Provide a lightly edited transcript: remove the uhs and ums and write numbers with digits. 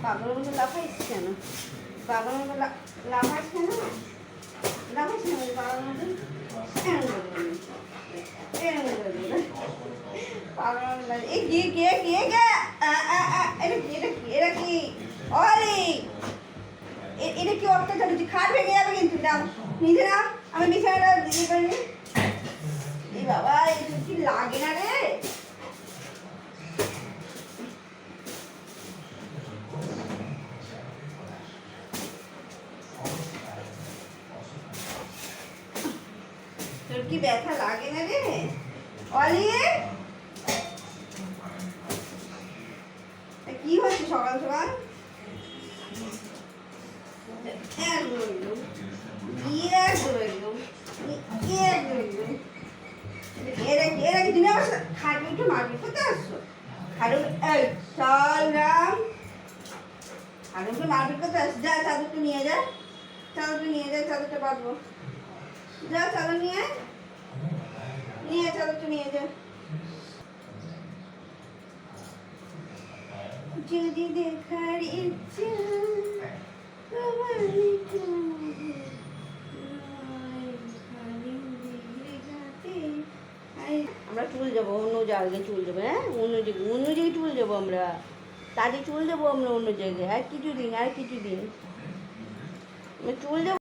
পাগলের মতো লাফাইস কেন? পাগলের মতো লাফাইস কেন? লাফাইস কেন পাগলের মতো? এটা কি অলি? এটা কি অত্যাচার হচ্ছে? খাট ভেঙে যাবে কিন্তু। নাও নিজে নাও, আমি বিছানাটা দিয়ে করিনি। এই বাবা, এটা কি লাগে না রে? তোর কি ব্যথা লাগে না রে অলি? কি হচ্ছে সকাল সকাল? এরা কি তুমি আমার খাটে একটু মারপিট করতে আসছো? খাটে খাটুকে মারপিট করতে আসছো? যা চাদরটা নিয়ে যা, চাদরটা নিয়ে যা, চাদরটা পাতবো। যা চাদর নিয়ে নিয়ে চাদরটা নিয়ে যা। যদি দেখার ইচ্ছা আমরা চুল যাবো অন্য জায়গায়, চুল যাবো। হ্যাঁ, অন্য জায়গায় চুল যাবো আমরা। তাদের চুল যাবো আমরা অন্য জায়গায়। আর কিছুদিন আমরা চুল যাবো।